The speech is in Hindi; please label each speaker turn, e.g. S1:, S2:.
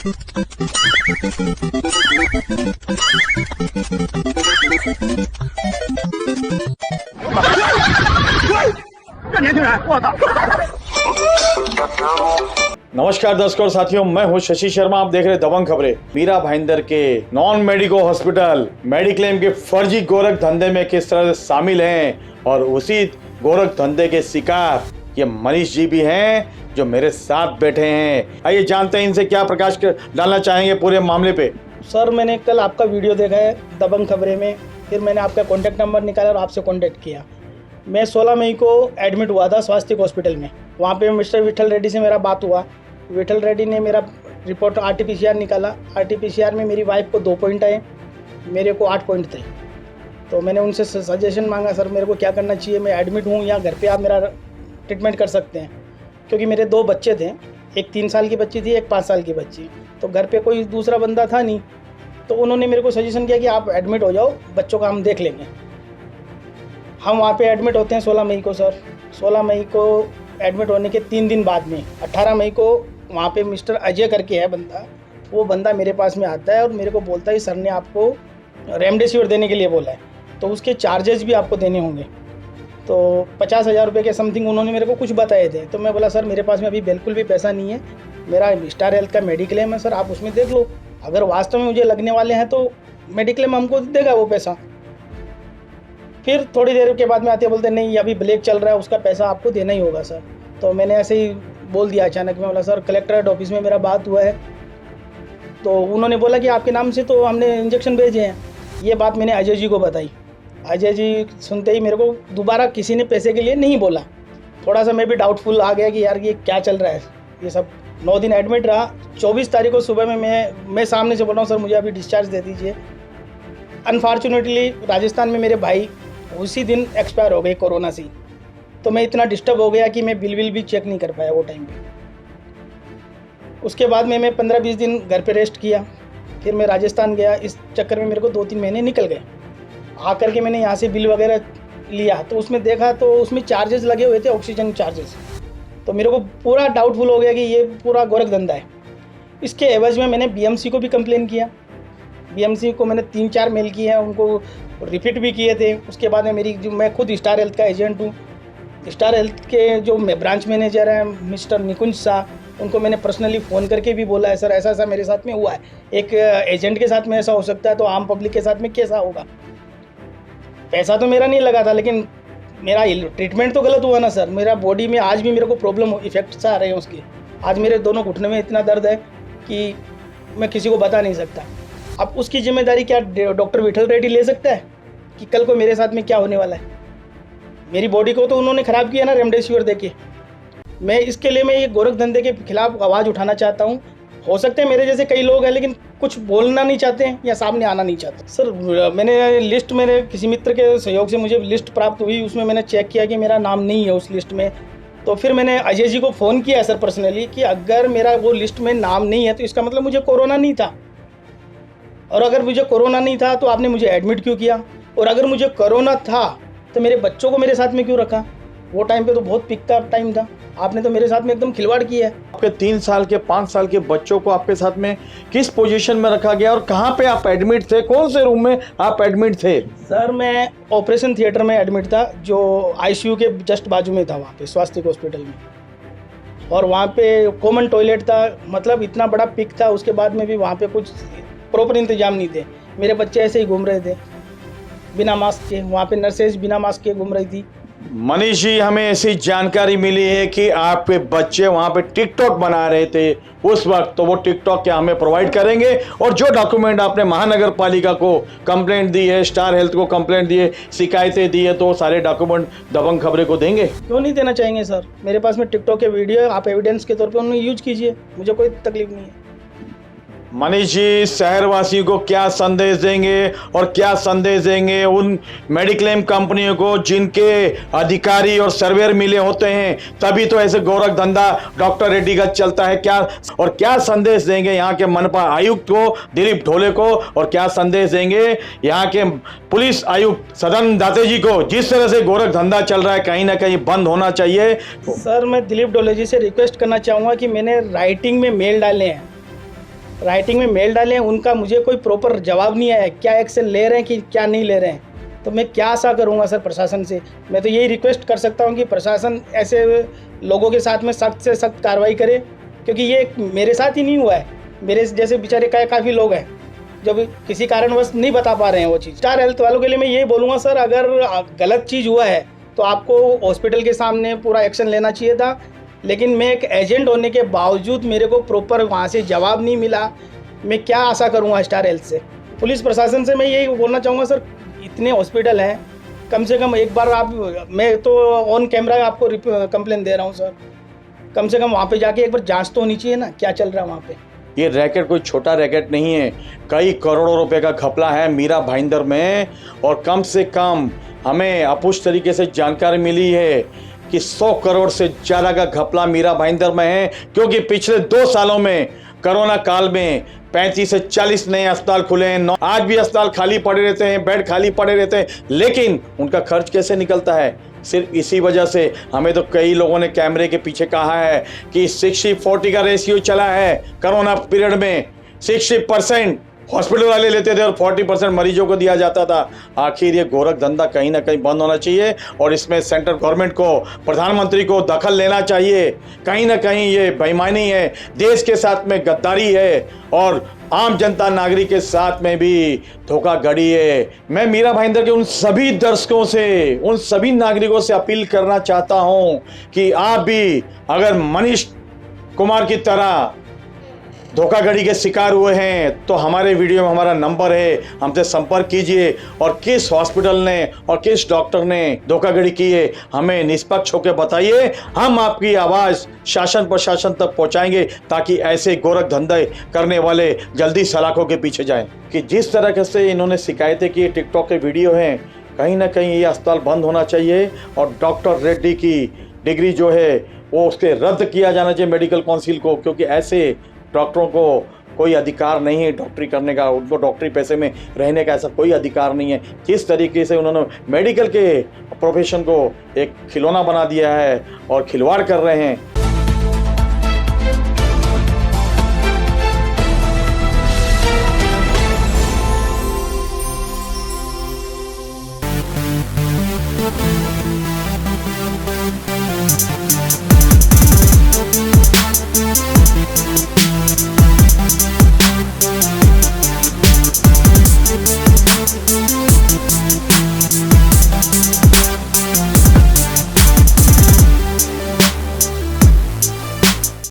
S1: नमस्कार दर्शकों और साथियों, मैं हूं शशि शर्मा। आप देख रहे दबंग खबरें। मीरा भाईंदर के नॉन मेडिको हॉस्पिटल मेडिक्लेम के फर्जी गोरख धंधे में किस तरह से शामिल हैं और उसी गोरख धंधे के शिकार ये मनीष जी भी हैं जो मेरे साथ बैठे हैं। आइए जानते हैं इनसे क्या प्रकाश डालना चाहेंगे पूरे मामले पे।
S2: सर, मैंने कल आपका वीडियो देखा है दबंग खबरें में, फिर मैंने आपका कॉन्टैक्ट नंबर निकाला और आपसे कॉन्टैक्ट किया। मैं 16 मई को एडमिट हुआ था स्वास्थ्य हॉस्पिटल में। वहाँ पे मिस्टर विठल रेड्डी से मेरा बात हुआ। विठल रेड्डी ने मेरा रिपोर्ट RT-PCR निकाला। RT-PCR में मेरी वाइफ को 2 पॉइंट आए, मेरे को 8 पॉइंट थे। तो मैंने उनसे सजेशन मांगा, सर मेरे को क्या करना चाहिए, मैं एडमिट हूँ या घर पे आप मेरा ट्रीटमेंट कर सकते हैं, क्योंकि मेरे 2 बच्चे थे, एक 3 साल की बच्ची थी, एक 5 साल की बच्ची। तो घर पे कोई दूसरा बंदा था नहीं, तो उन्होंने मेरे को सजेशन किया कि आप एडमिट हो जाओ, बच्चों का हम देख लेंगे। हम वहाँ पे एडमिट होते हैं 16 मई को। सर 16 मई को एडमिट होने के 3 दिन बाद में 18 मई को वहाँ पे मिस्टर अजय करके है बंदा, वो बंदा मेरे पास में आता है और मेरे को बोलता है सर ने आपको रेमडेसिविर देने के लिए बोला है, तो उसके चार्जेस भी आपको देने होंगे। तो 50,000 रुपये के समथिंग उन्होंने मेरे को कुछ बताए थे। तो मैं बोला सर मेरे पास में अभी बिल्कुल भी पैसा नहीं है, मेरा स्टार हेल्थ का मेडिक्लेम है, सर आप उसमें देख लो, अगर वास्तव में मुझे लगने वाले हैं तो मेडिक्लेम हमको देगा वो पैसा। फिर थोड़ी देर के बाद में आते बोलते नहीं अभी ब्लैक चल रहा है, उसका पैसा आपको देना ही होगा सर। तो मैंने ऐसे ही बोल दिया अचानक में, बोला सर कलेक्ट्रेट ऑफिस में मेरा बात हुआ है, तो उन्होंने बोला कि आपके नाम से तो हमने इंजेक्शन भेजे हैं। ये बात मैंने अजय जी को बताई। अजय जी सुनते ही मेरे को दोबारा किसी ने पैसे के लिए नहीं बोला। थोड़ा सा मैं भी डाउटफुल आ गया कि यार ये क्या चल रहा है ये सब। 9 दिन एडमिट रहा। 24 तारीख को सुबह में मैं सामने से बोल रहा हूँ सर मुझे अभी डिस्चार्ज दे दीजिए। अनफॉर्चुनेटली राजस्थान में मेरे भाई उसी दिन एक्सपायर हो गए कोरोना से। तो मैं इतना डिस्टर्ब हो गया कि मैं बिल भी चेक नहीं कर पाया वो टाइम पे। उसके बाद में मैं 15-20 दिन घर पे रेस्ट किया। फिर मैं राजस्थान गया। इस चक्कर में मेरे को 2-3 महीने निकल गए। आकर के मैंने यहाँ से बिल वगैरह लिया तो उसमें देखा तो उसमें चार्जेस लगे हुए थे, ऑक्सीजन चार्जेस। तो मेरे को पूरा डाउटफुल हो गया कि ये पूरा गोरख धंधा है। इसके एवज में मैंने BMC को भी कंप्लेन किया। BMC को मैंने 3-4 मेल किए हैं, उनको रिपीट भी किए थे। उसके बाद में मैं खुद स्टार हेल्थ का एजेंट हूँ। स्टार हेल्थ के जो ब्रांच मैनेजर हैं मिस्टर निकुंज शाह, उनको मैंने पर्सनली फ़ोन करके भी बोला है सर ऐसा ऐसा मेरे साथ में हुआ है। एक एजेंट के साथ में ऐसा हो सकता है तो आम पब्लिक के साथ में कैसा होगा। पैसा तो मेरा नहीं लगा था, लेकिन मेरा ट्रीटमेंट तो गलत हुआ ना सर। मेरा बॉडी में आज भी मेरे को प्रॉब्लम इफेक्ट्स आ रहे हैं उसके। आज मेरे दोनों घुटने में इतना दर्द है कि मैं किसी को बता नहीं सकता। अब उसकी जिम्मेदारी क्या डॉक्टर विठल रेड्डी ले सकता है कि कल को मेरे साथ में क्या होने वाला है। मेरी बॉडी को तो उन्होंने ख़राब किया ना रेमडेसिविर देके। मैं इसके लिए मैं ये गोरख धंधे के खिलाफ आवाज़ उठाना चाहता हूँ। हो सकते हैं मेरे जैसे कई लोग हैं लेकिन कुछ बोलना नहीं चाहते हैं या सामने आना नहीं चाहते। सर मैंने लिस्ट, मेरे किसी मित्र के सहयोग से मुझे लिस्ट प्राप्त हुई, उसमें मैंने चेक किया कि मेरा नाम नहीं है उस लिस्ट में। तो फिर मैंने अजय जी को फ़ोन किया सर पर्सनली कि अगर मेरा वो लिस्ट में नाम नहीं है तो इसका मतलब मुझे कोरोना नहीं था, और अगर मुझे कोरोना नहीं था तो आपने मुझे एडमिट क्यों किया, और अगर मुझे कोरोना था तो मेरे बच्चों को मेरे साथ में क्यों रखा। वो टाइम पे तो बहुत पिक का टाइम था, आपने तो मेरे साथ में एकदम खिलवाड़ किया है।
S1: आपके 3 साल के 5 साल के बच्चों को आपके साथ में किस पोजीशन में रखा गया और कहाँ पे आप एडमिट थे, कौन से रूम में आप एडमिट थे?
S2: सर मैं ऑपरेशन थिएटर में एडमिट था, जो ICU के जस्ट बाजू में था, वहाँ पे स्वास्थ्य हॉस्पिटल में। और वहाँ पे कॉमन टॉयलेट था, मतलब इतना बड़ा पिक था। उसके बाद में भी वहाँ पे कुछ प्रॉपर इंतजाम नहीं थे। मेरे बच्चे ऐसे ही घूम रहे थे बिना मास्क के। वहाँ पे नर्सेज बिना मास्क के घूम रही थी।
S1: मनीष जी, हमें ऐसी जानकारी मिली है कि आपके बच्चे वहां पे टिकटॉक बना रहे थे उस वक्त, तो वो टिकटॉक क्या हमें प्रोवाइड करेंगे? और जो डॉक्यूमेंट आपने महानगर पालिका को कंप्लेंट दी है, स्टार हेल्थ को कंप्लेंट दी है, शिकायतें दी है, तो सारे डॉक्यूमेंट दबंग खबरें को देंगे?
S2: क्यों नहीं देना चाहेंगे सर। मेरे पास में टिकटॉक के वीडियो है, आप एविडेंस के तौर पर उन्हें यूज कीजिए, मुझे कोई तकलीफ नहीं है।
S1: मनीष जी, शहरवासियों को क्या संदेश देंगे और क्या संदेश देंगे उन मेडिक्लेम कंपनियों को जिनके अधिकारी और सर्वेयर मिले होते हैं, तभी तो ऐसे गोरख धंधा डॉक्टर रेड्डी का चलता है? क्या और क्या संदेश देंगे यहाँ के मनपा आयुक्त को दिलीप ढोले को, और क्या संदेश देंगे यहाँ के पुलिस आयुक्त सदन दाते जी को? जिस तरह से गोरख धंधा चल रहा है कहीं ना कहीं बंद होना चाहिए।
S2: सर मैं दिलीप ढोले जी से रिक्वेस्ट करना चाहूँगा कि मैंने राइटिंग में मेल डाले हैं राइटिंग में मेल डाले हैं, उनका मुझे कोई प्रॉपर जवाब नहीं आया, क्या एक्शन ले रहे हैं कि क्या नहीं ले रहे हैं। तो मैं क्या आशा करूंगा सर प्रशासन से। मैं तो यही रिक्वेस्ट कर सकता हूं कि प्रशासन ऐसे लोगों के साथ में सख्त से सख्त कार्रवाई करे, क्योंकि ये मेरे साथ ही नहीं हुआ है, मेरे जैसे बेचारे काफ़ी लोग हैं जो भी किसी कारणवश नहीं बता पा रहे हैं वो चीज़। स्टार हेल्थ वालों के लिए मैं ये बोलूँगा सर, अगर गलत चीज़ हुआ है तो आपको हॉस्पिटल के सामने पूरा एक्शन लेना चाहिए था, लेकिन मैं एक एजेंट होने के बावजूद मेरे को प्रॉपर वहाँ से जवाब नहीं मिला। मैं क्या आशा करूँगा स्टार हेल्थ से। पुलिस प्रशासन से मैं यही बोलना चाहूँगा सर, इतने हॉस्पिटल हैं, कम से कम एक बार आप, मैं तो ऑन कैमरा आपको कंप्लेन दे रहा हूँ सर, कम से कम वहाँ पे जाके एक बार जांच तो होनी चाहिए ना, क्या चल रहा है वहाँ पे।
S1: ये रैकेट कोई छोटा रैकेट नहीं है, कई करोड़ों रुपए का घपला है मीरा भाईंदर में। और कम से कम हमें अपुष्ट तरीके से जानकारी मिली है कि 100 करोड़ से ज़्यादा का घपला मीरा भाईंदर में है, क्योंकि पिछले 2 सालों में कोरोना काल में 35 से 40 नए अस्पताल खुले हैं। आज भी अस्पताल खाली पड़े रहते हैं, बेड खाली पड़े रहते हैं, लेकिन उनका खर्च कैसे निकलता है? सिर्फ इसी वजह से हमें तो कई लोगों ने कैमरे के पीछे कहा है कि 60-40 का रेशियो चला है कोरोना पीरियड में। 60% हॉस्पिटल वाले लेते थे और 40% मरीजों को दिया जाता था। आखिर ये गोरख धंधा कहीं ना कहीं बंद होना चाहिए और इसमें सेंट्रल गवर्नमेंट को, प्रधानमंत्री को दखल लेना चाहिए। कहीं ना कहीं ये बेईमानी है, देश के साथ में गद्दारी है और आम जनता नागरिक के साथ में भी धोखाधड़ी है। मैं मीरा भाईंदर के उन सभी दर्शकों से, उन सभी नागरिकों से अपील करना चाहता हूं कि आप भी अगर मनीष कुमार की तरह धोखाधड़ी के शिकार हुए हैं तो हमारे वीडियो में हमारा नंबर है, हमसे संपर्क कीजिए और किस हॉस्पिटल ने और किस डॉक्टर ने धोखाधड़ी की है हमें निष्पक्ष होकर बताइए। हम आपकी आवाज़ शासन प्रशासन तक पहुंचाएंगे ताकि ऐसे गोरख धंधे करने वाले जल्दी सलाखों के पीछे जाएं। कि जिस तरह से इन्होंने शिकायतें की, टिकटॉक के वीडियो हैं, कहीं ना कहीं ये अस्पताल बंद होना चाहिए और डॉक्टर रेड्डी की डिग्री जो है वो उसके रद्द किया जाना चाहिए मेडिकल काउंसिल को, क्योंकि ऐसे डॉक्टरों को कोई अधिकार नहीं है डॉक्टरी करने का, उनको डॉक्टरी पैसे में रहने का ऐसा कोई अधिकार नहीं है। जिस तरीके से उन्होंने मेडिकल के प्रोफेशन को एक खिलौना बना दिया है और खिलवाड़ कर रहे हैं।